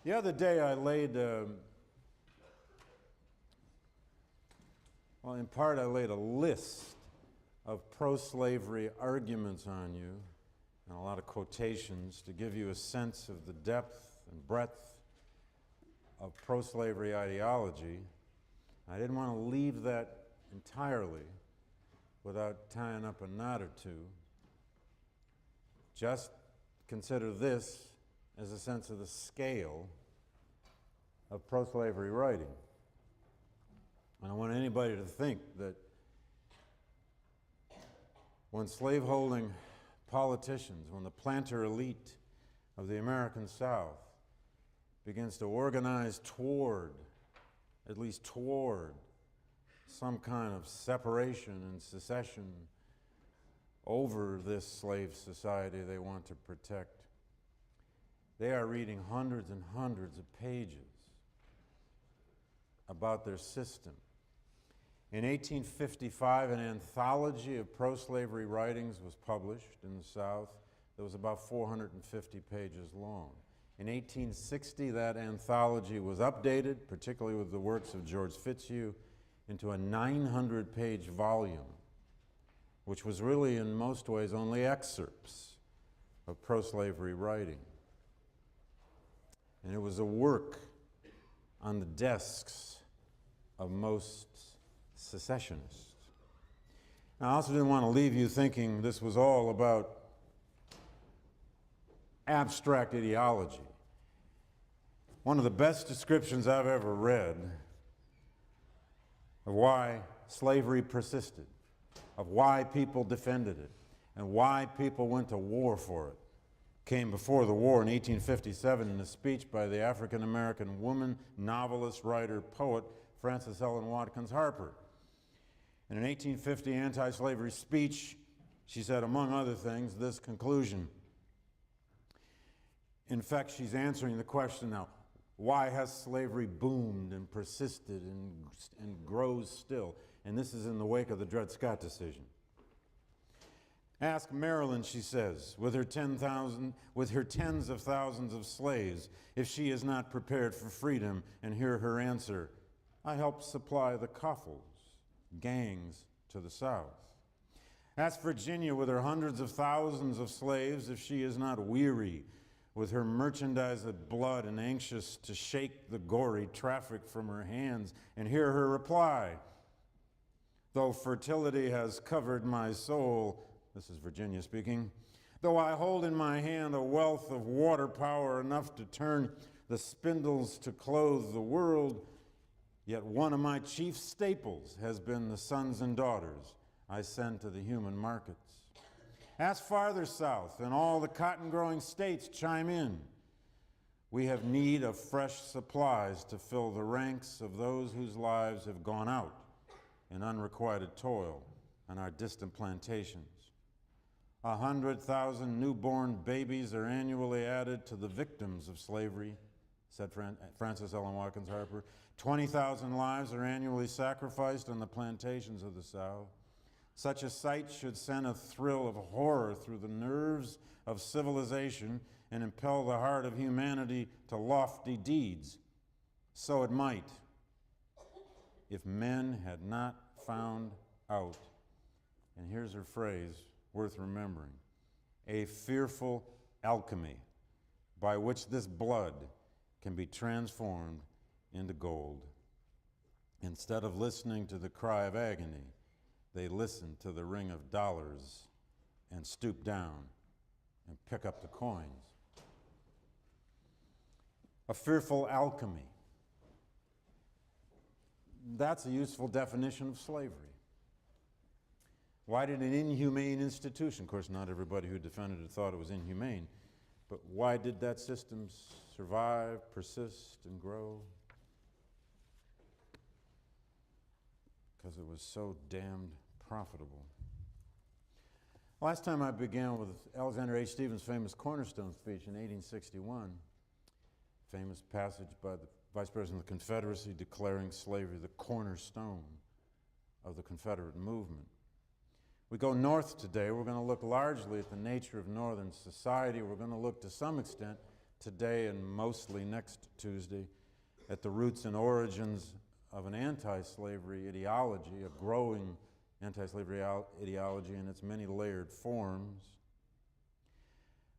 The other day I laid, well, in part I laid a list of pro-slavery arguments on you and a lot of quotations to give you a sense of the depth and breadth of pro-slavery ideology. I didn't want to leave that entirely without tying up a knot or two. Just consider this as a sense of the scale of pro-slavery writing. I don't want anybody to think that when slaveholding politicians, when the planter elite of the American South begins to organize toward, at least toward, some kind of separation and secession over this slave society they want to protect, they are reading hundreds and hundreds of pages about their system. In 1855, an anthology of pro-slavery writings was published in the South that was about 450 pages long. In 1860, that anthology was updated, particularly with the works of George Fitzhugh, into a 900-page volume, which was really, in most ways, only excerpts of pro-slavery writing. And it was a work on the desks of most secessionists. Now, I also didn't want to leave you thinking this was all about abstract ideology. One of the best descriptions I've ever read of why slavery persisted, of why people defended it, and why people went to war for it, came before the war in 1857 in a speech by the African-American woman, novelist, writer, poet, Frances Ellen Watkins Harper. In an 1850 anti-slavery speech, she said, among other things, this conclusion. In fact, she's answering the question now, why has slavery boomed and persisted and grows still? And this is in the wake of the Dred Scott decision. Ask Maryland, she says, with her tens of thousands of slaves, if she is not prepared for freedom, and hear her answer, I helped supply the coffles, gangs to the South. Ask Virginia, with her hundreds of thousands of slaves, if she is not weary with her merchandise of blood and anxious to shake the gory traffic from her hands, and hear her reply, though fertility has covered my soul, this is Virginia speaking, though I hold in my hand a wealth of water power enough to turn the spindles to clothe the world, yet one of my chief staples has been the sons and daughters I send to the human markets. Ask farther south, and all the cotton-growing states chime in. We have need of fresh supplies to fill the ranks of those whose lives have gone out in unrequited toil on our distant plantations. 100,000 newborn babies are annually added to the victims of slavery, said Frances Ellen Watkins Harper. 20,000 lives are annually sacrificed on the plantations of the South. Such a sight should send a thrill of horror through the nerves of civilization and impel the heart of humanity to lofty deeds. So it might, if men had not found out, and here's her phrase worth remembering, a fearful alchemy by which this blood can be transformed into gold. Instead of listening to the cry of agony, they listen to the ring of dollars and stoop down and pick up the coins. A fearful alchemy. That's a useful definition of slavery. Why did an inhumane institution, of course not everybody who defended it thought it was inhumane, but why did that system survive, persist, and grow? Because it was so damned profitable. Last time I began with Alexander H. Stephens' famous Cornerstone speech in 1861, famous passage by the Vice President of the Confederacy declaring slavery the cornerstone of the Confederate movement. We go north today. We're going to look largely at the nature of Northern society. We're going to look to some extent today and mostly next Tuesday at the roots and origins of an anti-slavery ideology, a growing anti-slavery ideology in its many layered forms.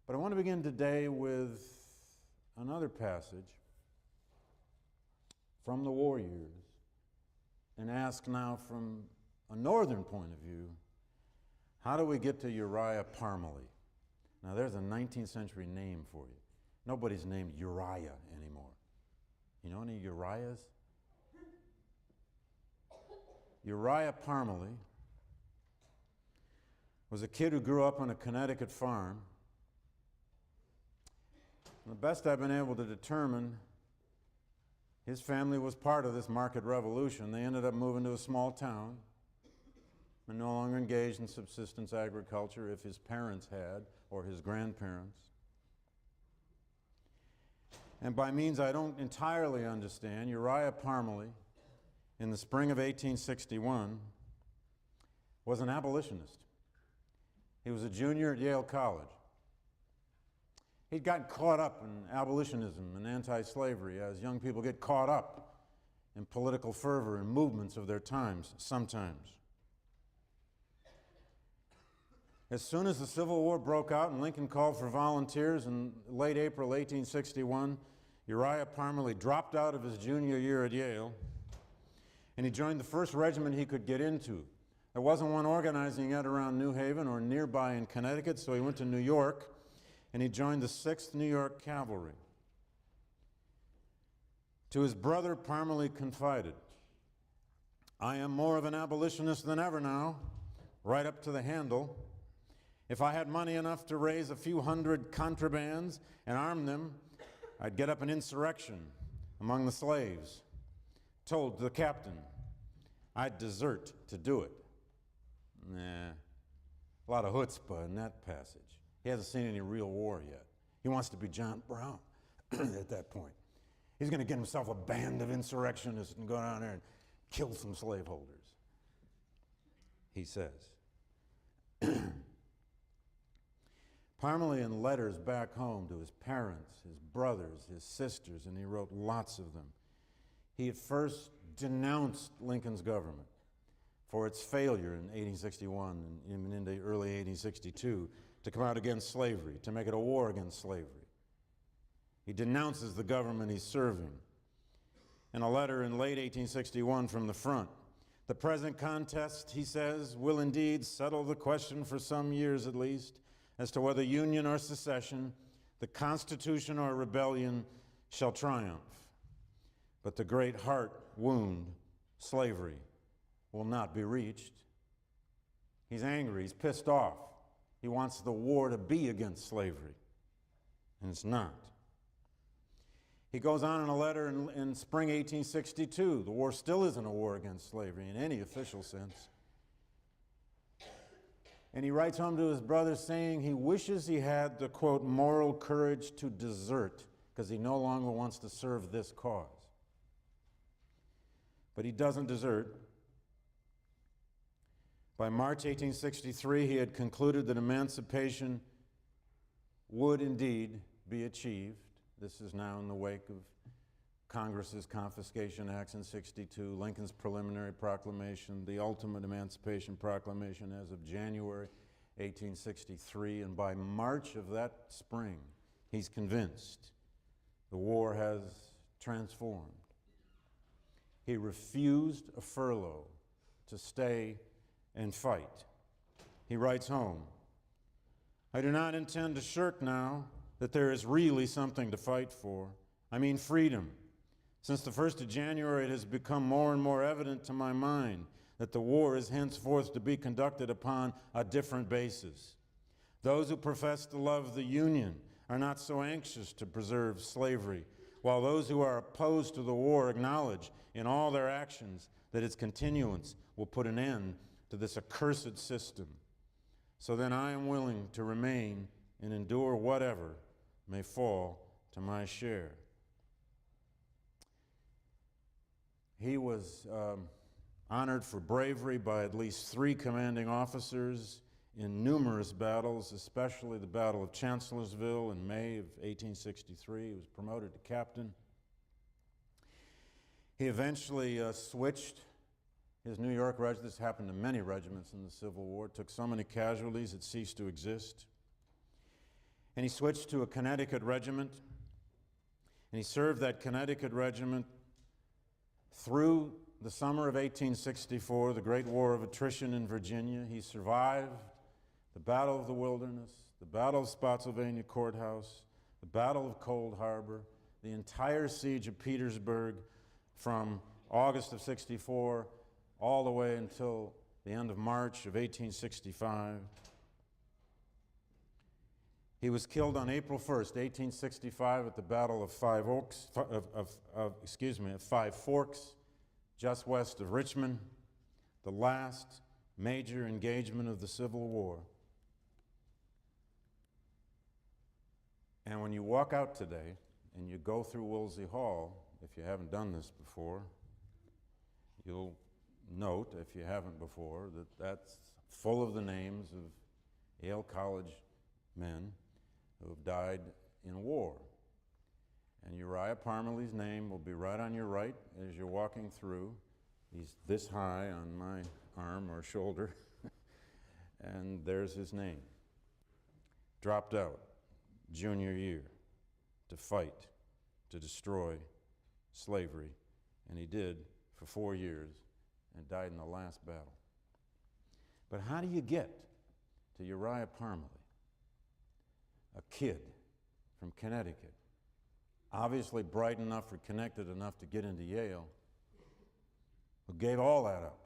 But I want to begin today with another passage from the war years and ask now from a northern point of view, how do we get to Uriah Parmalee? Now there's a 19th century name for you. Nobody's named Uriah anymore. You know any Uriahs? Uriah Parmalee was a kid who grew up on a Connecticut farm. And the best I've been able to determine, his family was part of this market revolution. They ended up moving to a small town and no longer engaged in subsistence agriculture if his parents had, or his grandparents. And by means I don't entirely understand, Uriah Parmalee, in the spring of 1861, was an abolitionist. He was a junior at Yale College. He'd gotten caught up in abolitionism and anti-slavery, as young people get caught up in political fervor and movements of their times, sometimes. As soon as the Civil War broke out and Lincoln called for volunteers in late April 1861, Uriah Parmalee dropped out of his junior year at Yale, and he joined the first regiment he could get into. There wasn't one organizing yet around New Haven or nearby in Connecticut, so he went to New York, and he joined the 6th New York Cavalry. To his brother, Parmalee confided, "I am more of an abolitionist than ever now, right up to the handle. If I had money enough to raise a few hundred contrabands and arm them, I'd get up an insurrection among the slaves. Told the captain I'd desert to do it." Nah, a lot of chutzpah in that passage. He hasn't seen any real war yet. He wants to be John Brown at that point. He's going to get himself a band of insurrectionists and go down there and kill some slaveholders, he says. Parmalee, in letters back home to his parents, his brothers, his sisters, and he wrote lots of them, he at first denounced Lincoln's government for its failure in 1861 and even into early 1862 to come out against slavery, to make it a war against slavery. He denounces the government he's serving. In a letter in late 1861 from the front, "The present contest," he says, "will indeed settle the question for some years at least, as to whether union or secession, the Constitution or rebellion shall triumph. But the great heart wound, slavery, will not be reached." He's angry, he's pissed off. He wants the war to be against slavery, and it's not. He goes on in a letter in spring 1862. The war still isn't a war against slavery in any official sense. And he writes home to his brother saying he wishes he had the, quote, "moral courage to desert," because he no longer wants to serve this cause. But he doesn't desert. By March 1863, he had concluded that emancipation would indeed be achieved. This is now in the wake of Congress's confiscation acts in '62, Lincoln's preliminary proclamation, the ultimate Emancipation Proclamation as of January 1863, and by March of that spring, he's convinced the war has transformed. He refused a furlough to stay and fight. He writes home, "I do not intend to shirk now that there is really something to fight for. I mean freedom. Since the 1st of January, it has become more and more evident to my mind that the war is henceforth to be conducted upon a different basis. Those who profess to love the Union are not so anxious to preserve slavery, while those who are opposed to the war acknowledge in all their actions that its continuance will put an end to this accursed system. So then I am willing to remain and endure whatever may fall to my share." He was honored for bravery by at least 3 commanding officers in numerous battles, especially the Battle of Chancellorsville in May of 1863. He was promoted to captain. He eventually switched his New York regiment. This happened to many regiments in the Civil War. It took so many casualties it ceased to exist. And he switched to a Connecticut regiment. And he served that Connecticut regiment through the summer of 1864, the Great War of Attrition in Virginia. He survived the Battle of the Wilderness, the Battle of Spotsylvania Courthouse, the Battle of Cold Harbor, the entire siege of Petersburg from August of 64 all the way until the end of March of 1865. He was killed on April 1st, 1865 at the Battle of Five Forks, just west of Richmond, the last major engagement of the Civil War. And when you walk out today and you go through Woolsey Hall, if you haven't done this before, you'll note, if you haven't before, that that's full of the names of Yale College men who have died in war. And Uriah Parmalee's name will be right on your right as you're walking through. He's this high on my arm or shoulder, and there's his name. Dropped out junior year to fight, to destroy slavery, and he did for 4 years and died in the last battle. But how do you get to Uriah Parmalee, a kid from Connecticut, obviously bright enough or connected enough to get into Yale, who gave all that up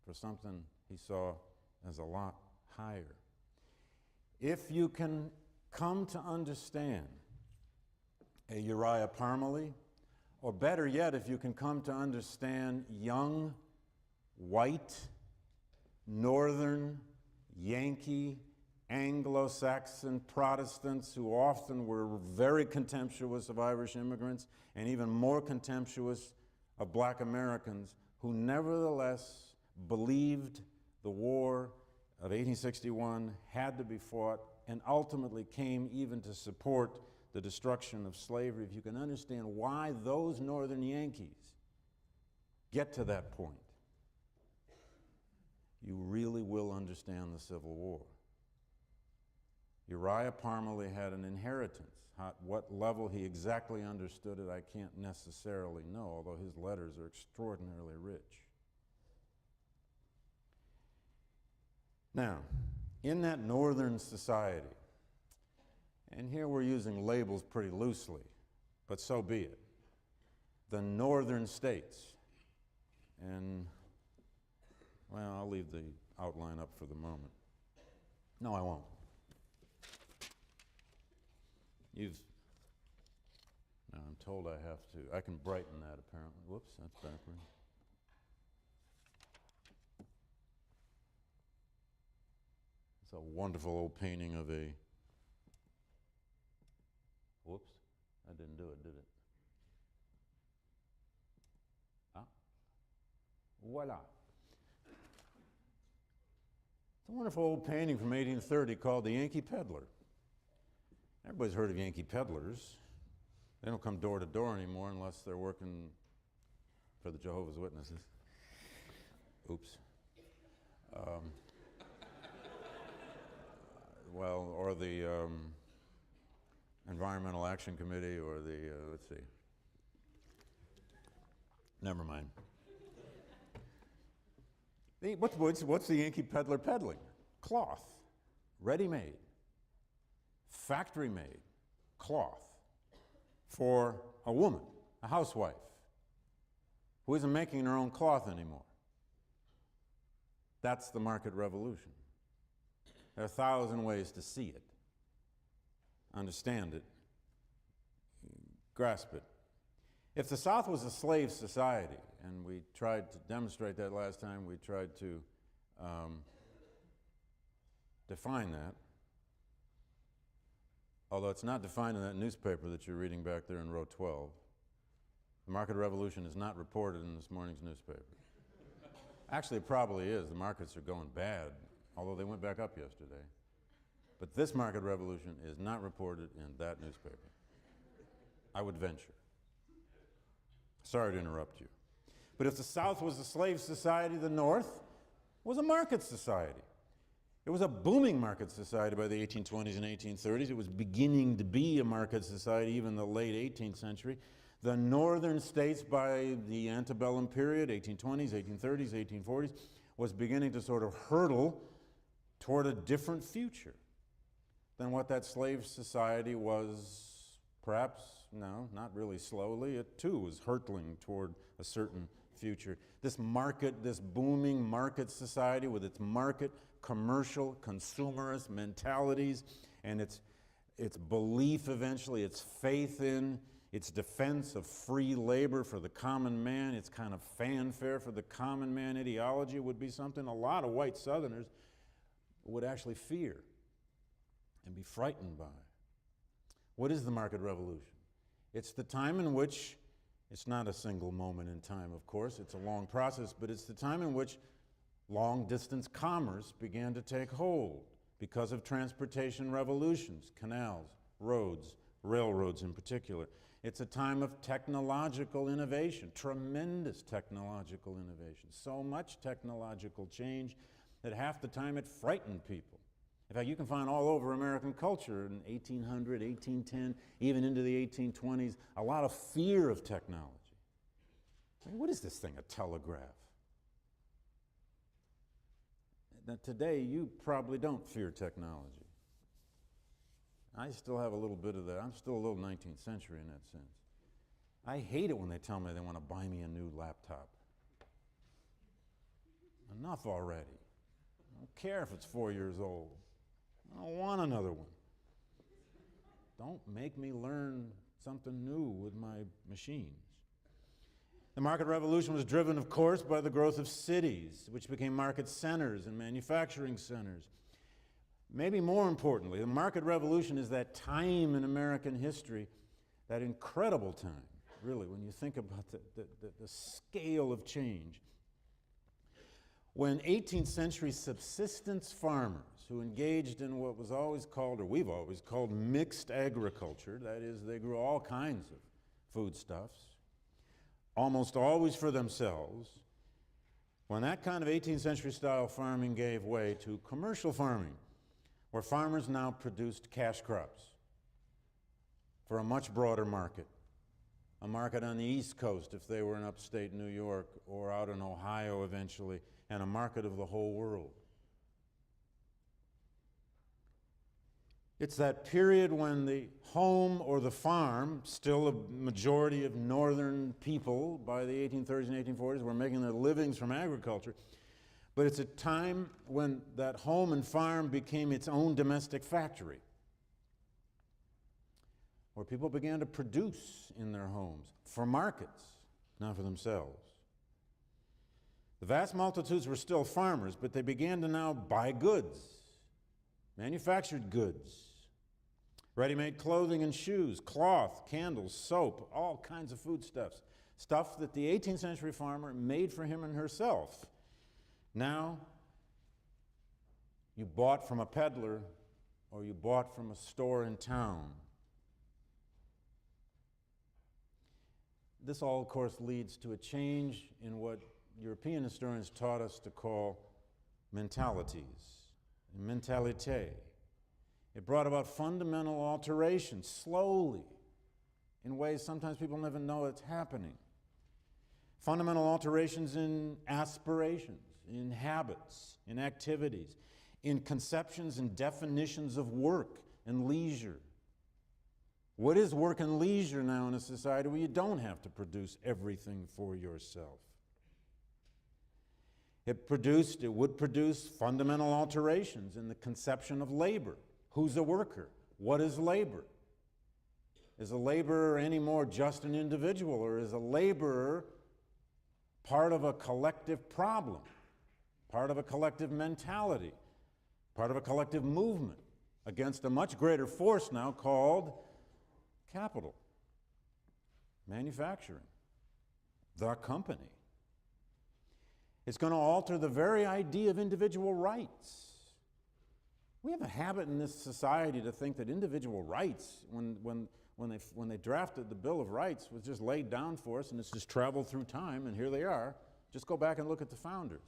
for something he saw as a lot higher? If you can come to understand a Uriah Parmalee, or better yet, if you can come to understand young, white, northern, Yankee, Anglo-Saxon Protestants who often were very contemptuous of Irish immigrants and even more contemptuous of black Americans, who nevertheless believed the war of 1861 had to be fought and ultimately came even to support the destruction of slavery. If you can understand why those northern Yankees get to that point, you really will understand the Civil War. Uriah Parmalee had an inheritance. At what level he exactly understood it, I can't necessarily know, although his letters are extraordinarily rich. Now, in that northern society, and here we're using labels pretty loosely, but so be it, the northern states, and, well, I'll leave the outline up for the moment. No, I won't. Now I'm told I have to, I can brighten that apparently. Whoops, that's backward. It's a wonderful old painting of a, whoops, I didn't do it, did it? Ah, voila. It's a wonderful old painting from 1830 called The Yankee Peddler. Everybody's heard of Yankee peddlers. They don't come door to door anymore unless they're working for the Jehovah's Witnesses. Oops. Well, or the Environmental Action Committee, or the, let's see. Never mind. What's the Yankee peddler peddling? Cloth, ready-made. Factory-made cloth for a woman, a housewife, who isn't making her own cloth anymore. That's the market revolution. There are 1,000 ways to see it, understand it, grasp it. If the South was a slave society, and we tried to demonstrate that last time, we tried to define that, although it's not defined in that newspaper that you're reading back there in row 12. The market revolution is not reported in this morning's newspaper. Actually, it probably is. The markets are going bad although they went back up yesterday. But this market revolution is not reported in that newspaper, I would venture. Sorry to interrupt you. But if the South was a slave society, the North was a market society. It was a booming market society by the 1820s and 1830s. It was beginning to be a market society even in the late 18th century. The northern states by the antebellum period, 1820s, 1830s, 1840s, was beginning to sort of hurtle toward a different future than what that slave society was. Perhaps, no, not really slowly. It too was hurtling toward a certain future. This market, this booming market society with its market, commercial, consumerist mentalities, and its belief eventually, its faith in, its defense of free labor for the common man, its kind of fanfare for the common man ideology would be something a lot of white Southerners would actually fear and be frightened by. What is the market revolution? It's the time in which, it's not a single moment in time, of course, it's a long process, but it's the time in which long-distance commerce began to take hold because of transportation revolutions, canals, roads, railroads in particular. It's a time of technological innovation, tremendous technological innovation, so much technological change that half the time it frightened people. In fact, you can find all over American culture in 1800, 1810, even into the 1820s, a lot of fear of technology. I mean, what is this thing, a telegraph? Now, today, you probably don't fear technology. I still have a little bit of that. I'm still a little 19th century in that sense. I hate it when they tell me they want to buy me a new laptop. Enough already. I don't care if it's 4 years old. I don't want another one. Don't make me learn something new with my machines. The market revolution was driven, of course, by the growth of cities, which became market centers and manufacturing centers. Maybe more importantly, the market revolution is that time in American history, that incredible time, really, when you think about the scale of change. When 18th century subsistence farmers who engaged in what was always called, or we've always called, mixed agriculture, that is, they grew all kinds of foodstuffs, almost always for themselves, when that kind of 18th century style farming gave way to commercial farming, where farmers now produced cash crops for a much broader market, a market on the East Coast if they were in upstate New York or out in Ohio eventually, and a market of the whole world. It's that period when the home or the farm, still a majority of northern people by the 1830s and 1840s were making their livings from agriculture, but it's a time when that home and farm became its own domestic factory, where people began to produce in their homes for markets, not for themselves. The vast multitudes were still farmers, but they began to now buy goods, manufactured goods, ready-made clothing and shoes, cloth, candles, soap, all kinds of foodstuffs, stuff that the 18th century farmer made for him and herself. Now, you bought from a peddler or you bought from a store in town. This all, of course, leads to a change in what European historians taught us to call mentalities, mentalité. It brought about fundamental alterations, slowly, in ways sometimes people never know it's happening. Fundamental alterations in aspirations, in habits, in activities, in conceptions and definitions of work and leisure. What is work and leisure now in a society where you don't have to produce everything for yourself? It would produce fundamental alterations in the conception of labor. Who's a worker? What is labor? Is a laborer any more just an individual, or is a laborer part of a collective problem, part of a collective mentality, part of a collective movement against a much greater force now called capital, manufacturing, the company? It's going to alter the very idea of individual rights. We have a habit in this society to think that individual rights, when they drafted the Bill of Rights, was just laid down for us and it's just traveled through time and here they are. Just go back and look at the founders.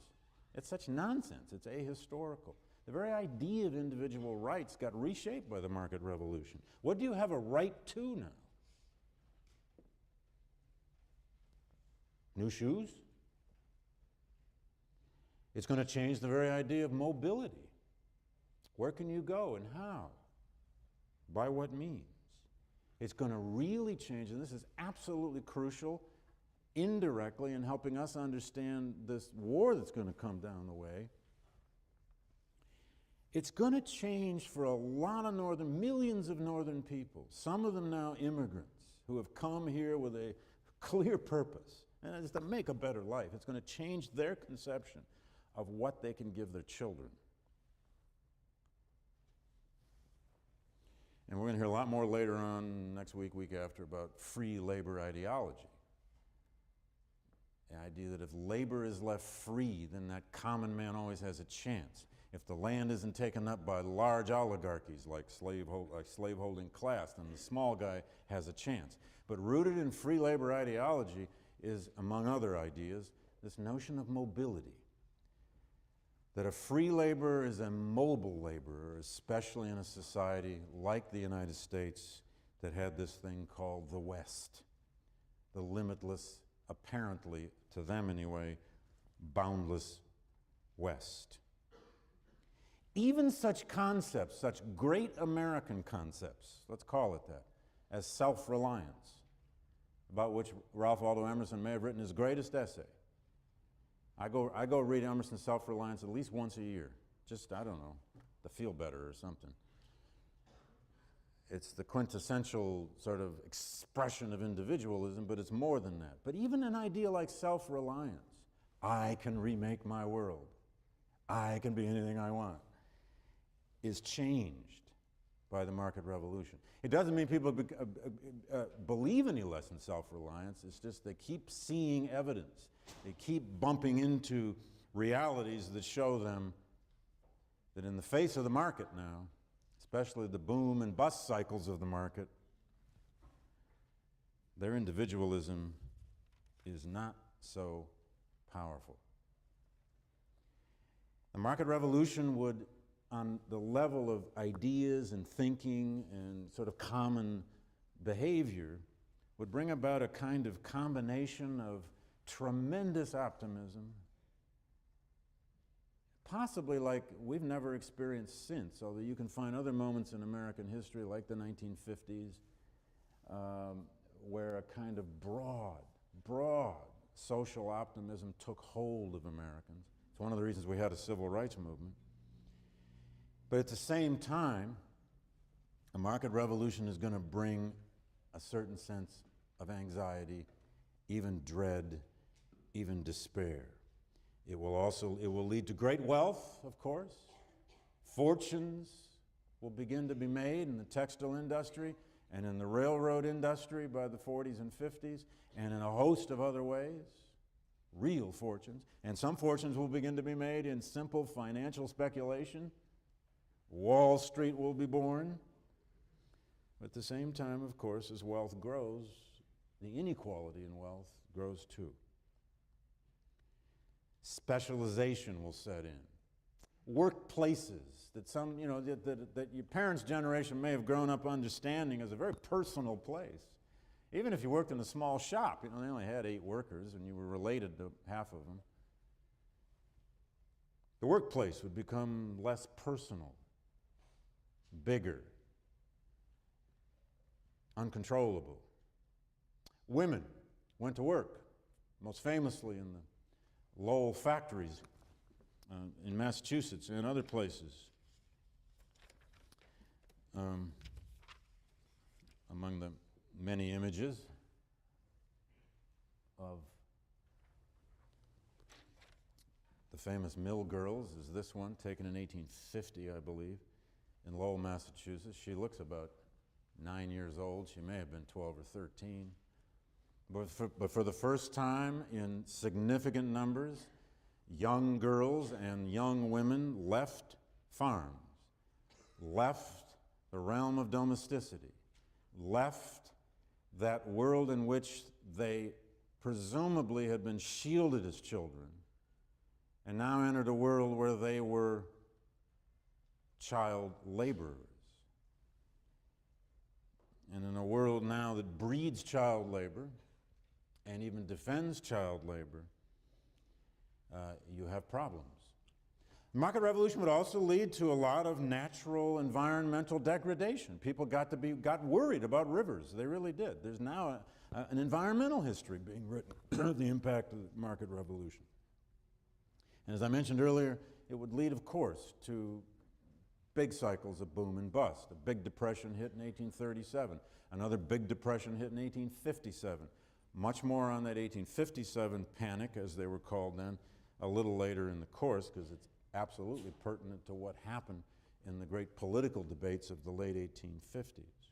It's such nonsense. It's ahistorical. The very idea of individual rights got reshaped by the market revolution. What do you have a right to now? New shoes? It's going to change the very idea of mobility. Where can you go and how? By what means? It's going to really change, and this is absolutely crucial, indirectly in helping us understand this war that's going to come down the way. It's going to change for a lot of millions of northern people, some of them now immigrants, who have come here with a clear purpose, and it's to make a better life. It's going to change their conception of what they can give their children. And we're going to hear a lot more later on, next week, week after, about free labor ideology. The idea that if labor is left free, then that common man always has a chance. If the land isn't taken up by large oligarchies like slaveholding class, then the small guy has a chance. But rooted in free labor ideology is, among other ideas, this notion of mobility. That a free laborer is a mobile laborer, especially in a society like the United States that had this thing called the West, the limitless, apparently, to them anyway, boundless West. Even such concepts, such great American concepts, let's call it that, as self-reliance, about which Ralph Waldo Emerson may have written his greatest essay. I go read Emerson's Self-Reliance at least once a year, just, I don't know, to feel better or something. It's the quintessential sort of expression of individualism, but it's more than that. But even an idea like self-reliance, I can remake my world, I can be anything I want, is changed by the market revolution. It doesn't mean people believe any less in self-reliance, it's just they keep seeing evidence. They keep bumping into realities that show them that in the face of the market now, especially the boom and bust cycles of the market, their individualism is not so powerful. The market revolution would, on the level of ideas and thinking and sort of common behavior, would bring about a kind of combination of tremendous optimism, possibly like we've never experienced since, although you can find other moments in American history like the 1950s where a kind of broad social optimism took hold of Americans. It's one of the reasons we had a civil rights movement. But at the same time, a market revolution is going to bring a certain sense of anxiety, even dread, even despair. It will lead to great wealth, of course. Fortunes will begin to be made in the textile industry and in the railroad industry by the 40s and 50s, and in a host of other ways, real fortunes. And some fortunes will begin to be made in simple financial speculation. Wall Street will be born. But at the same time, of course, as wealth grows, the inequality in wealth grows too. Specialization will set in. Workplaces that that your parents' generation may have grown up understanding as a very personal place. Even if you worked in a small shop, they only had 8 workers and you were related to half of them. The workplace would become less personal, bigger, uncontrollable. Women went to work, most famously in the Lowell factories in Massachusetts and other places. Among the many images of the famous mill girls is this one, taken in 1850, I believe, in Lowell, Massachusetts. She looks about 9 years old. She may have been 12 or 13. But for the first time in significant numbers, young girls and young women left farms left the realm of domesticity, left that world in which they presumably had been shielded as children, and now entered a world where they were child laborers. And in a world now that breeds child labor and even defends child labor, you have problems. The market revolution would also lead to a lot of natural environmental degradation. People got worried about rivers. They really did. There's now an environmental history being written of the impact of the market revolution. And as I mentioned earlier, it would lead, of course, to big cycles of boom and bust. A big depression hit in 1837. Another big depression hit in 1857. Much more on that 1857 panic, as they were called then, a little later in the course, because it's absolutely pertinent to what happened in the great political debates of the late 1850s.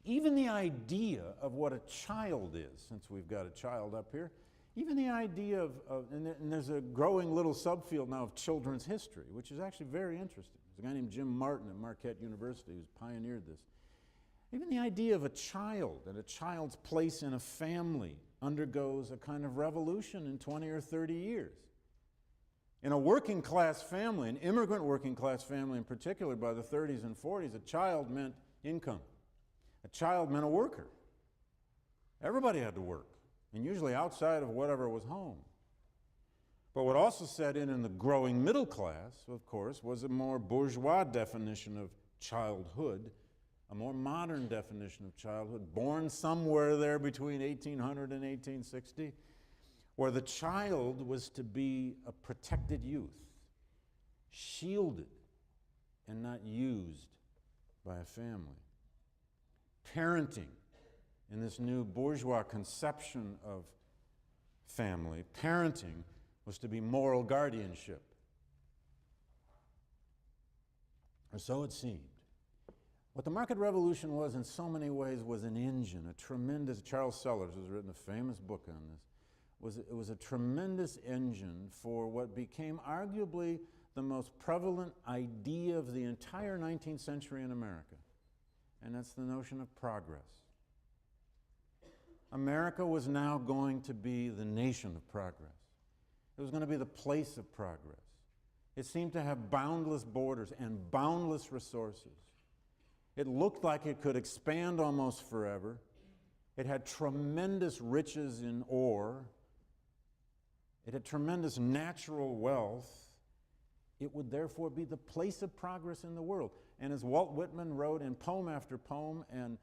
Even the idea of what a child is, since we've got a child up here, even the idea and there's a growing little subfield now of children's history, which is actually very interesting. There's a guy named Jim Martin at Marquette University who's pioneered this. Even the idea of a child and a child's place in a family undergoes a kind of revolution in 20 or 30 years. In a working class family, an immigrant working class family in particular, by the 30s and 40s, a child meant income. A child meant a worker. Everybody had to work, and usually outside of whatever was home. But what also set in the growing middle class, of course, was a more bourgeois definition of childhood, a more modern definition of childhood, born somewhere there between 1800 and 1860, where the child was to be a protected youth, shielded and not used by a family. Parenting, in this new bourgeois conception of family, parenting was to be moral guardianship. Or so it seemed. What the market revolution was in so many ways was an engine, a tremendous, Charles Sellers has written a famous book on this, it was a tremendous engine for what became arguably the most prevalent idea of the entire 19th century in America, and that's the notion of progress. America was now going to be the nation of progress. It was going to be the place of progress. It seemed to have boundless borders and boundless resources. It looked like it could expand almost forever. It had tremendous riches in ore. It had tremendous natural wealth. It would therefore be the place of progress in the world. And as Walt Whitman wrote in poem after poem, and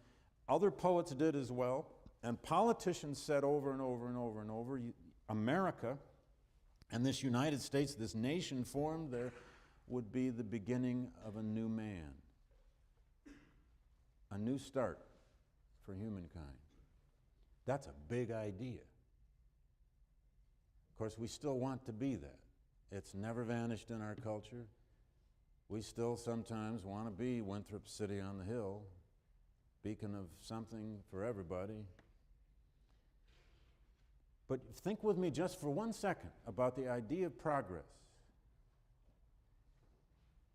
other poets did as well, and politicians said over and over and over and over, America and this United States, this nation formed there, would be the beginning of a new man, a new start for humankind. That's a big idea. Of course, we still want to be that. It's never vanished in our culture. We still sometimes want to be Winthrop City on the Hill, beacon of something for everybody. But think with me just for 1 second about the idea of progress.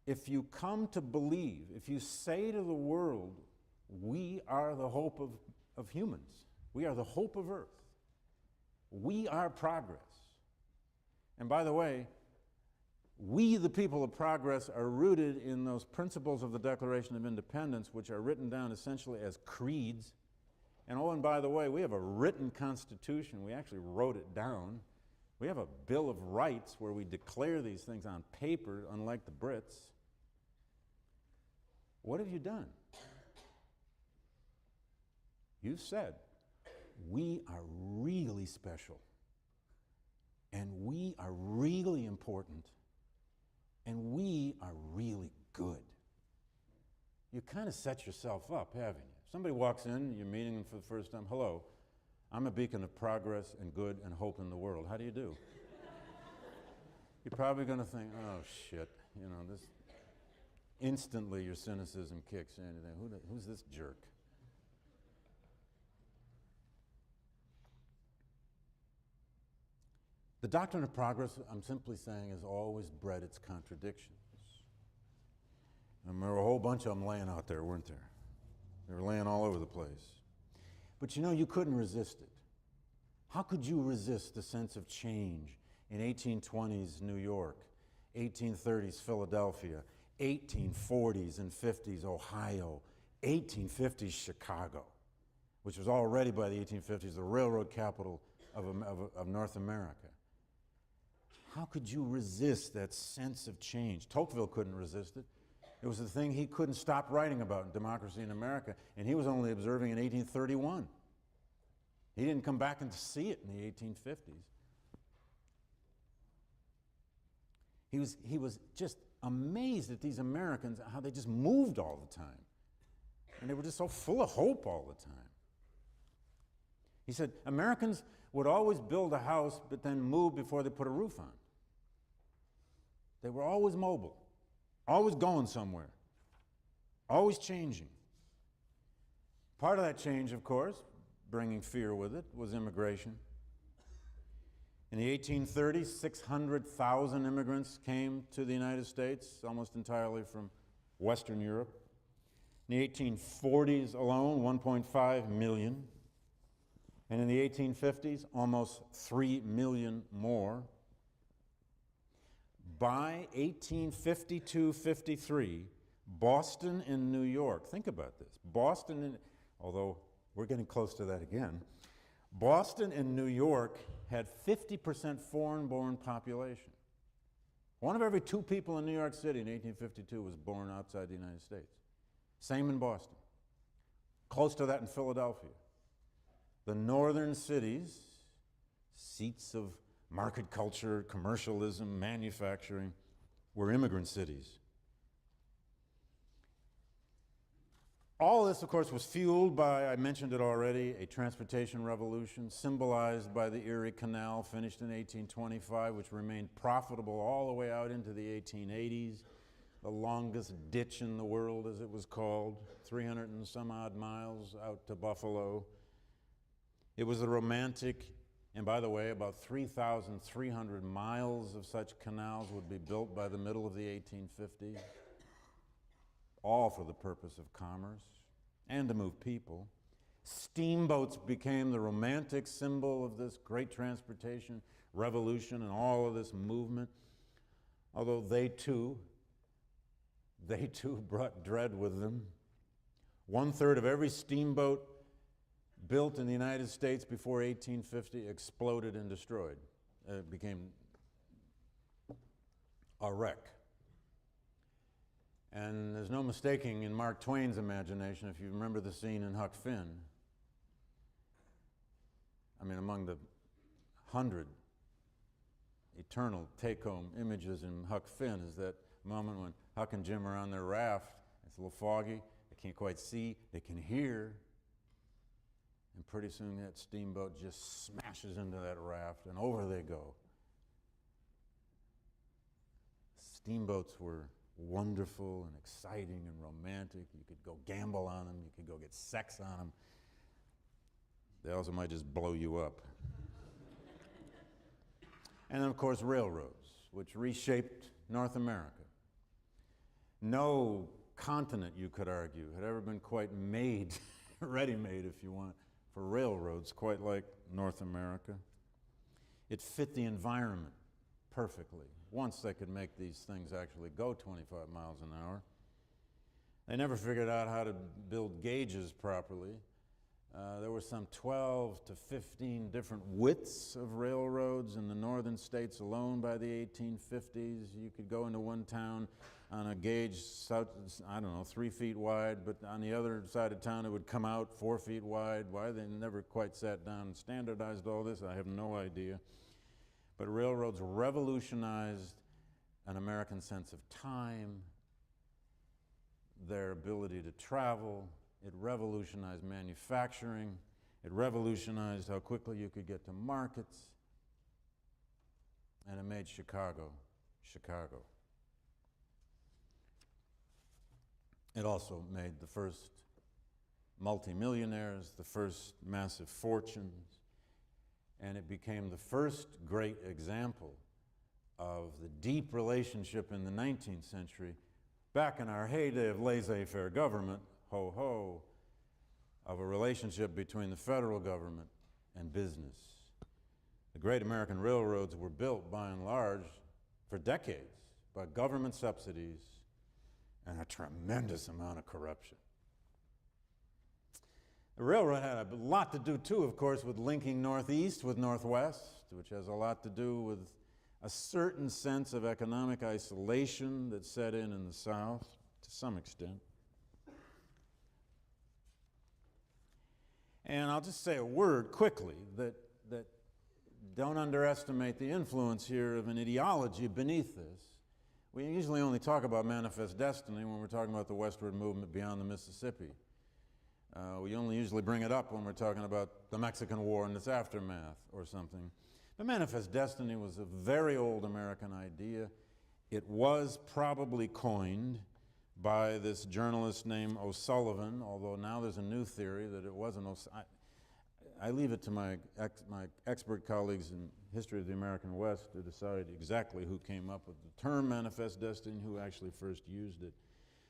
If you come to believe, if you say to the world, we are the hope of humans, we are the hope of Earth, we are progress. And by the way, we, the people of progress, are rooted in those principles of the Declaration of Independence, which are written down essentially as creeds. And oh, and by the way, we have a written Constitution. We actually wrote it down. We have a Bill of Rights where we declare these things on paper, unlike the Brits. What have you done? You've said, we are really special, and we are really important, and we are really good. You kind of set yourself up, haven't you? Somebody walks in, you're meeting them for the first time. Hello, I'm a beacon of progress and good and hope in the world. How do you do? You're probably going to think, oh, shit, you know, this. Instantly your cynicism kicks in. You think, who's this jerk? The doctrine of progress, I'm simply saying, has always bred its contradictions. And there were a whole bunch of them laying out there, weren't there? They were laying all over the place. But you know, you couldn't resist it. How could you resist the sense of change in 1820s New York, 1830s Philadelphia, 1840s and 50s Ohio, 1850s Chicago, which was already by the 1850s the railroad capital of North America? How could you resist that sense of change? Tocqueville couldn't resist it. It was the thing he couldn't stop writing about in Democracy in America, and he was only observing in 1831. He didn't come back and see it in the 1850s. He was just amazed at these Americans, how they just moved all the time. And they were just so full of hope all the time. He said, Americans would always build a house, but then move before they put a roof on. They were always mobile, always going somewhere, always changing. Part of that change, of course, bringing fear with it, was immigration. In the 1830s, 600,000 immigrants came to the United States, almost entirely from Western Europe. In the 1840s alone, 1.5 million. And in the 1850s, almost 3 million more. By 1852-53, Boston and New York, think about this, Boston and, although we're getting close to that again, Boston and New York had 50% foreign-born population. One of every 2 people in New York City in 1852 was born outside the United States. Same in Boston. Close to that in Philadelphia. The northern cities, seats of market culture, commercialism, manufacturing, were immigrant cities. All this, of course, was fueled by, I mentioned it already, a transportation revolution symbolized by the Erie Canal, finished in 1825, which remained profitable all the way out into the 1880s, the longest ditch in the world, as it was called, 300 and some odd miles out to Buffalo. It was a romantic, and by the way, about 3,300 miles of such canals would be built by the middle of the 1850s, all for the purpose of commerce and to move people. Steamboats became the romantic symbol of this great transportation revolution and all of this movement, although they too brought dread with them. 1/3 of every steamboat built in the United States before 1850 exploded and destroyed. It became a wreck. And there's no mistaking in Mark Twain's imagination, if you remember the scene in Huck Finn. I mean, among the 100 eternal take-home images in Huck Finn is that moment when Huck and Jim are on their raft. It's a little foggy, they can't quite see, they can hear. And pretty soon that steamboat just smashes into that raft and over they go. Steamboats were wonderful and exciting and romantic. You could go gamble on them, you could go get sex on them. They also might just blow you up. And then, of course, railroads, which reshaped North America. No continent, you could argue, had ever been quite made, ready-made if you want, for railroads, quite like North America. It fit the environment perfectly. Once they could make these things actually go 25 miles an hour. They never figured out how to build gauges properly. There were some 12 to 15 different widths of railroads in the northern states alone by the 1850s. You could go into one town on a gauge, I don't know, 3 feet wide, but on the other side of town it would come out 4 feet wide. Why they never quite sat down and standardized all this, I have no idea. But railroads revolutionized an American sense of time, their ability to travel. It revolutionized manufacturing. It revolutionized how quickly you could get to markets. And it made Chicago, Chicago. It also made the first multimillionaires, the first massive fortunes, and it became the first great example of the deep relationship in the 19th century back in our heyday of laissez-faire government, ho-ho, of a relationship between the federal government and business. The great American railroads were built, by and large, for decades by government subsidies and a tremendous amount of corruption. The railroad had a lot to do, too, of course, with linking Northeast with Northwest, which has a lot to do with a certain sense of economic isolation that set in the South, to some extent. And I'll just say a word quickly that don't underestimate the influence here of an ideology beneath this. We usually only talk about manifest destiny when we're talking about the westward movement beyond the Mississippi. We only usually bring it up when we're talking about the Mexican War and its aftermath or something. But manifest destiny was a very old American idea. It was probably coined by this journalist named O'Sullivan, although now there's a new theory that it wasn't O'Sullivan. I leave it to my expert colleagues in history of the American West to decide exactly who came up with the term manifest destiny, who actually first used it.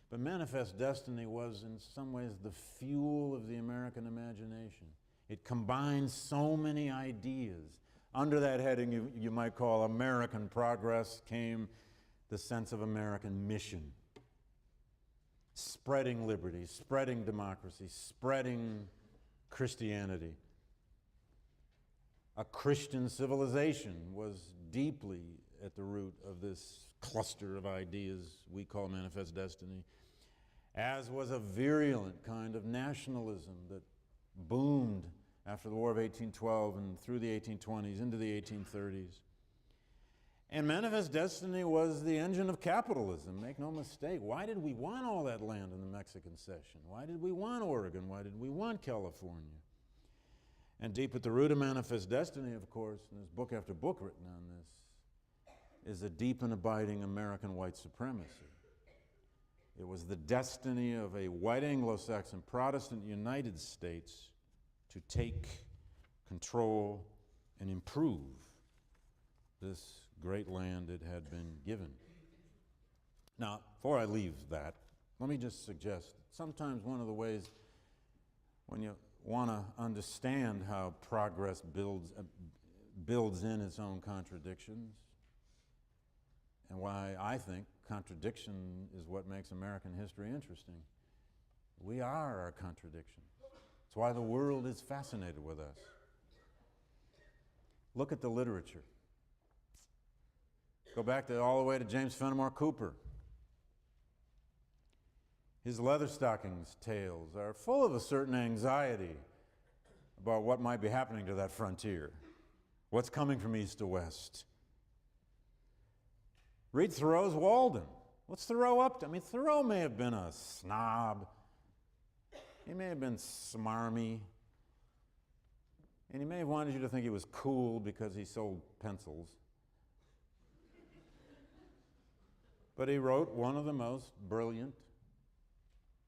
But manifest destiny was in some ways the fuel of the American imagination. It combined so many ideas. Under that heading you might call American progress came the sense of American mission. Spreading liberty, spreading democracy, spreading Christianity. A Christian civilization was deeply at the root of this cluster of ideas we call manifest destiny, as was a virulent kind of nationalism that boomed after the War of 1812 and through the 1820s into the 1830s. And manifest destiny was the engine of capitalism, make no mistake. Why did we want all that land in the Mexican Cession? Why did we want Oregon? Why did we want California? And deep at the root of manifest destiny, of course, and there's book after book written on this, is a deep and abiding American white supremacy. It was the destiny of a white Anglo-Saxon Protestant United States to take control and improve this great land it had been given. Now, before I leave that, let me just suggest sometimes one of the ways when you want to understand how progress builds in its own contradictions, and why I think contradiction is what makes American history interesting. We are our contradictions. It's why the world is fascinated with us. Look at the literature. Go back all the way to James Fenimore Cooper. His Leatherstockings tales are full of a certain anxiety about what might be happening to that frontier, what's coming from east to west. Read Thoreau's Walden. What's Thoreau up to? I mean, Thoreau may have been a snob. He may have been smarmy. And he may have wanted you to think he was cool because he sold pencils. But he wrote one of the most brilliant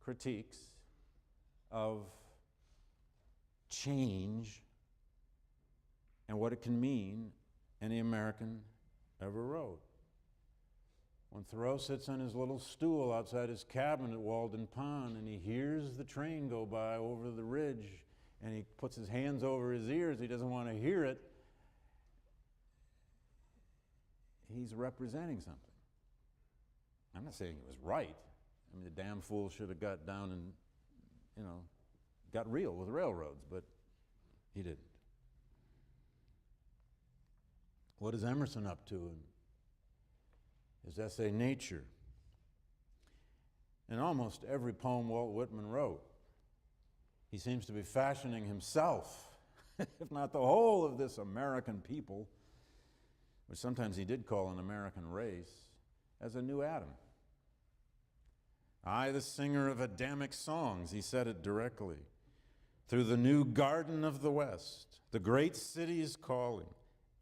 critiques of change and what it can mean any American ever wrote. When Thoreau sits on his little stool outside his cabin at Walden Pond and he hears the train go by over the ridge and he puts his hands over his ears, he doesn't want to hear it, he's representing something. I'm not saying it was right. I mean, the damn fool should have got down and, got real with railroads, but he didn't. What is Emerson up to in his essay, Nature? In almost every poem Walt Whitman wrote, he seems to be fashioning himself, if not the whole of this American people, which sometimes he did call an American race, as a new Adam. I, the singer of Adamic songs, he said it directly, through the new garden of the West, the great city is calling,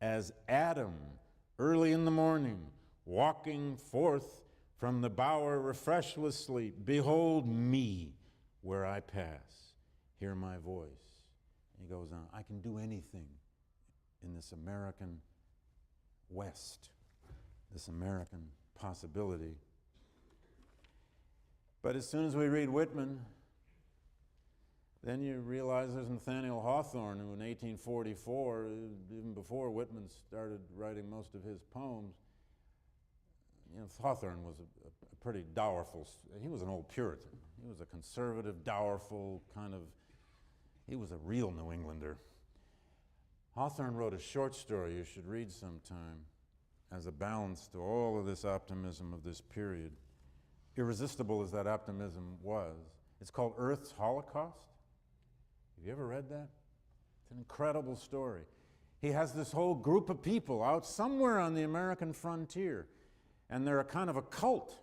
as Adam, early in the morning, walking forth from the bower refreshed with sleep, behold me where I pass, hear my voice. And he goes on, I can do anything in this American West, this American possibility. But as soon as we read Whitman, then you realize there's Nathaniel Hawthorne, who in 1844, even before Whitman started writing most of his poems, you know, Hawthorne was a pretty dowerful, he was an old Puritan. He was a conservative, dowerful kind of, he was a real New Englander. Hawthorne wrote a short story you should read sometime as a balance to all of this optimism of this period. Irresistible as that optimism was. It's called Earth's Holocaust. Have you ever read that? It's an incredible story. He has this whole group of people out somewhere on the American frontier, and they're a kind of a cult.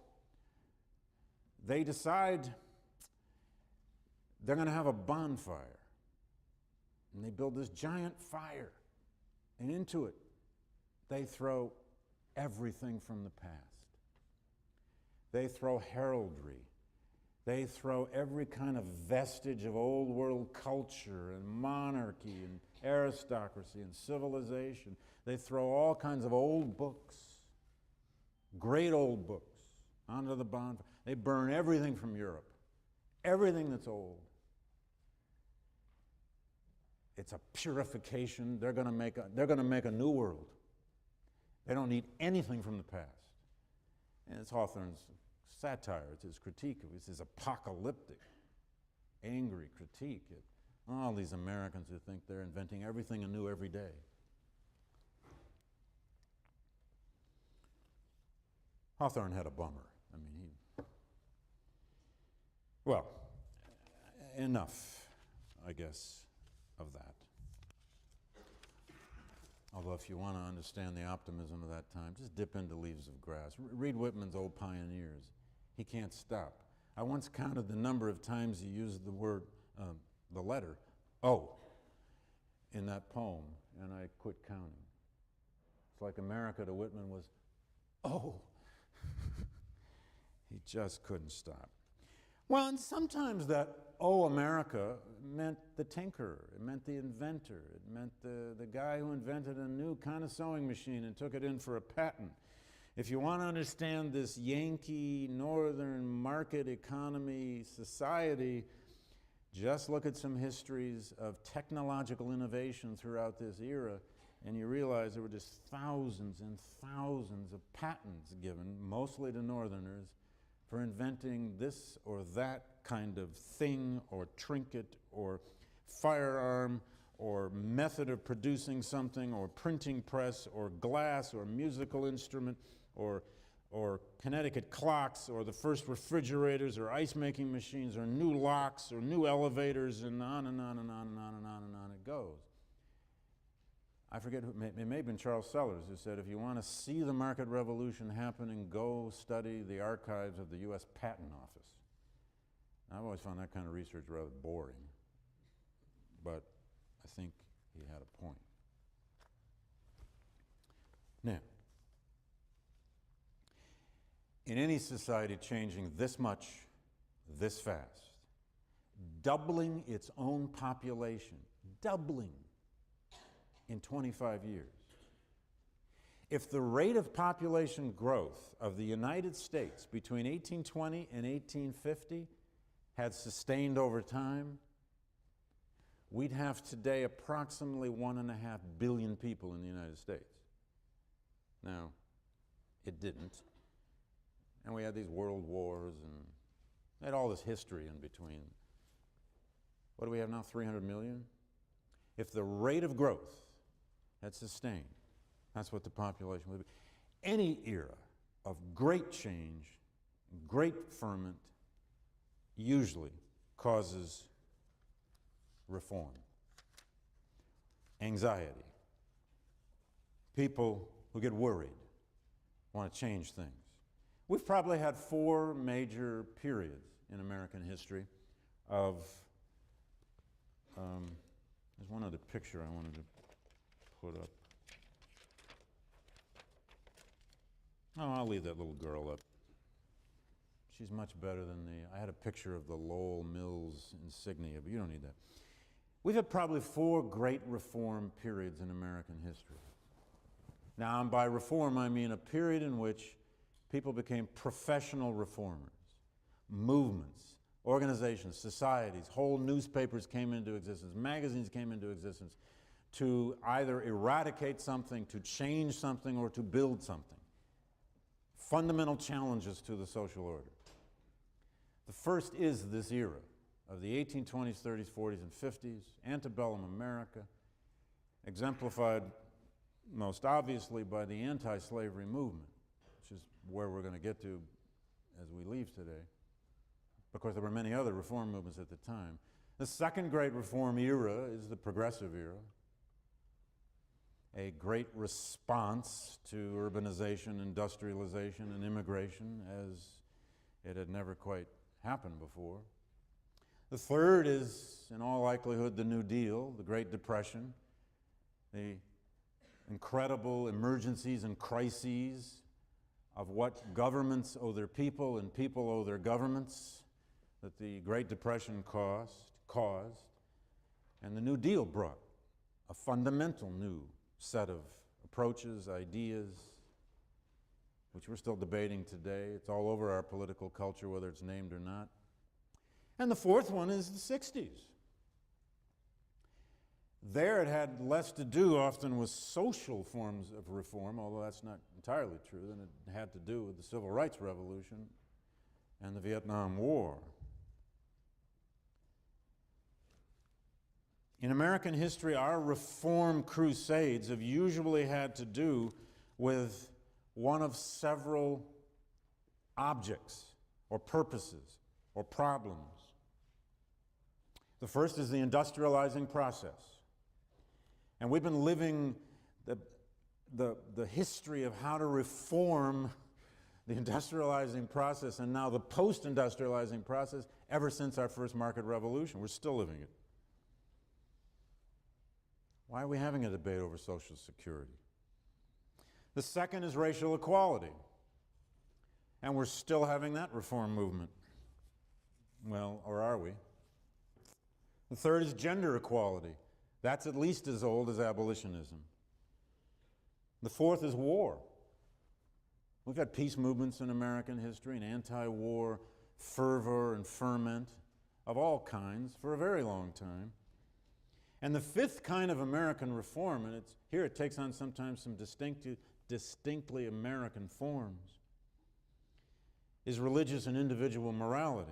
They decide they're going to have a bonfire, and they build this giant fire, and into it they throw everything from the past. They throw heraldry. They throw every kind of vestige of old world culture and monarchy and aristocracy and civilization. They throw all kinds of old books, great old books, onto the bonfire. They burn everything from Europe, everything that's old. It's a purification. They're going to make a new world. They don't need anything from the past. And it's Hawthorne's satire, it's his critique, it's his apocalyptic, angry critique at all these Americans who think they're inventing everything anew every day. Hawthorne had a bummer. I mean, well, enough, I guess, of that. Although if you want to understand the optimism of that time, just dip into Leaves of Grass. Read Whitman's Old Pioneers. He can't stop. I once counted the number of times he used the word, the letter, O, in that poem, and I quit counting. It's like America to Whitman was, oh. He just couldn't stop. Well, and sometimes that, oh, America, meant the tinkerer, it meant the inventor, it meant the guy who invented a new kind of sewing machine and took it in for a patent. If you want to understand this Yankee, northern market economy society, just look at some histories of technological innovation throughout this era, and you realize there were just thousands and thousands of patents given, mostly to northerners, for inventing this or that kind of thing or trinket or firearm or method of producing something or printing press or glass or musical instrument or Connecticut clocks or the first refrigerators or ice-making machines or new locks or new elevators, and on and on and on and on and on and on it goes. I forget who, it may have been Charles Sellers who said, if you want to see the market revolution happening, go study the archives of the U.S. Patent Office. I've always found that kind of research rather boring, but I think he had a point. Now, in any society changing this much, this fast, doubling its own population, doubling in 25 years. If the rate of population growth of the United States between 1820 and 1850 had sustained over time, we'd have today approximately 1.5 billion people in the United States. Now, it didn't. And we had these world wars and had all this history in between. What do we have now, 300 million? If the rate of growth had sustained, that's what the population would be. Any era of great change, great ferment, usually causes reform, anxiety. People who get worried want to change things. We've probably had 4 major periods in American history of, there's one other picture I wanted to put up. Oh, I'll leave that little girl up. She's much better than I had a picture of the Lowell Mills insignia, but you don't need that. We've had probably 4 great reform periods in American history. Now, and by reform, I mean a period in which people became professional reformers. movements, organizations, societies, whole newspapers came into existence, magazines came into existence to either eradicate something, to change something, or to build something. Fundamental challenges to the social order. The first is this era of the 1820s, 30s, 40s, and 50s, antebellum America, exemplified most obviously by the anti-slavery movement, which is where we're going to get to as we leave today, because there were many other reform movements at the time. The second great reform era is the progressive era, a great response to urbanization, industrialization, and immigration as it had never quite happened before. The third is, in all likelihood, the New Deal, the Great Depression, the incredible emergencies and crises of what governments owe their people and people owe their governments that the Great Depression caused. And the New Deal brought a fundamental new set of approaches, ideas, which we're still debating today. It's all over our political culture, whether it's named or not. And the fourth one is the 60s. There it had less to do often with social forms of reform, although that's not entirely true, than it had to do with the Civil Rights Revolution and the Vietnam War. In American history, our reform crusades have usually had to do with one of several objects or purposes or problems. The first is the industrializing process. And we've been living the history of how to reform the industrializing process and now the post-industrializing process ever since our first market revolution. We're still living it. Why are we having a debate over Social Security? The second is racial equality. And we're still having that reform movement. Well, or are we? The third is gender equality. That's at least as old as abolitionism. The fourth is war. We've had peace movements in American history and anti-war fervor and ferment of all kinds for a very long time. And the fifth kind of American reform, and here it takes on sometimes some distinctly American forms, is religious and individual morality.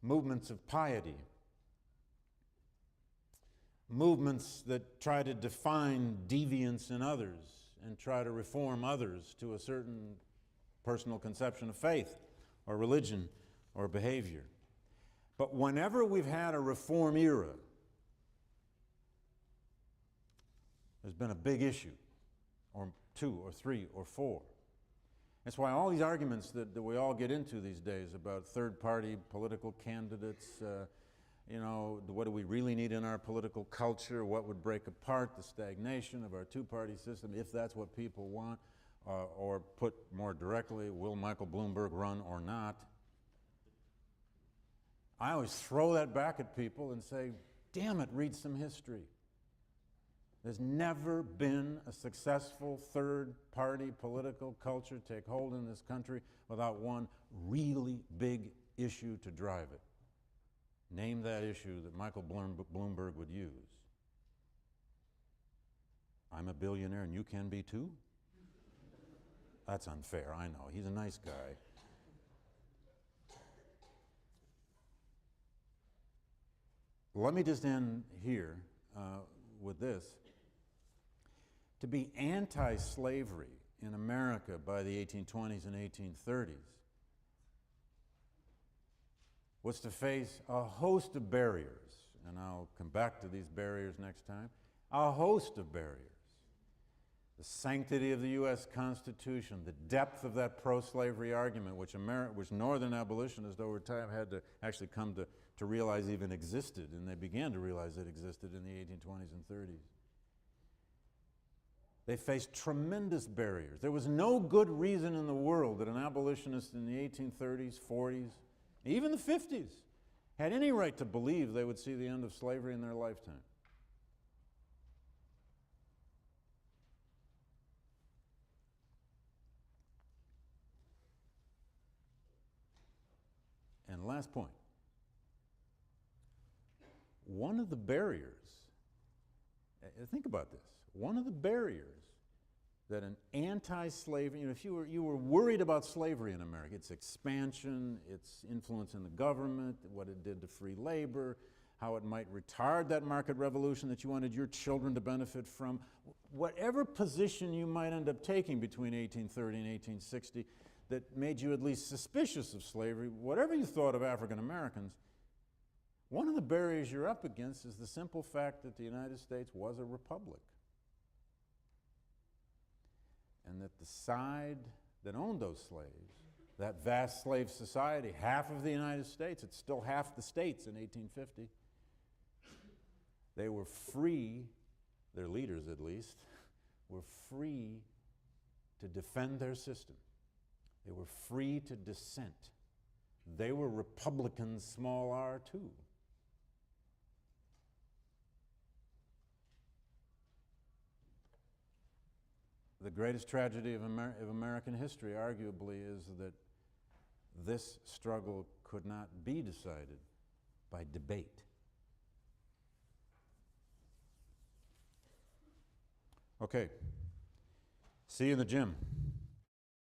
Movements of piety. Movements that try to define deviance in others and try to reform others to a certain personal conception of faith or religion or behavior. But whenever we've had a reform era, there's been a big issue, or two, or three, or four. That's why all these arguments that we all get into these days about third-party political candidates, what do we really need in our political culture, what would break apart the stagnation of our two-party system, if that's what people want, or put more directly, will Michael Bloomberg run or not? I always throw that back at people and say, damn it, read some history. There's never been a successful third-party political culture take hold in this country without one really big issue to drive it. Name that issue that Michael Bloomberg would use. I'm a billionaire and you can be too? That's unfair, I know. He's a nice guy. Let me just end here with this. To be anti-slavery in America by the 1820s and 1830s was to face a host of barriers, and I'll come back to these barriers next time, a host of barriers. The sanctity of the U.S. Constitution, the depth of that pro-slavery argument, which Northern abolitionists over time had to actually come to realize even existed, and they began to realize it existed in the 1820s and 30s. They faced tremendous barriers. There was no good reason in the world that an abolitionist in the 1830s, 40s, even the 50s, had any right to believe they would see the end of slavery in their lifetime. last point. One of the barriers, think about this, one of the barriers that an anti-slavery, if you were worried about slavery in America, its expansion, its influence in the government, what it did to free labor, how it might retard that market revolution that you wanted your children to benefit from, whatever position you might end up taking between 1830 and 1860 that made you at least suspicious of slavery, whatever you thought of African Americans, one of the barriers you're up against is the simple fact that the United States was a republic. And that the side that owned those slaves, that vast slave society, half of the United States, it's still half the states in 1850, they were free, their leaders at least, were free to defend their system. They were free to dissent. They were Republicans, small r, too. The greatest tragedy of American history, arguably, is that this struggle could not be decided by debate. Okay. See you in the gym.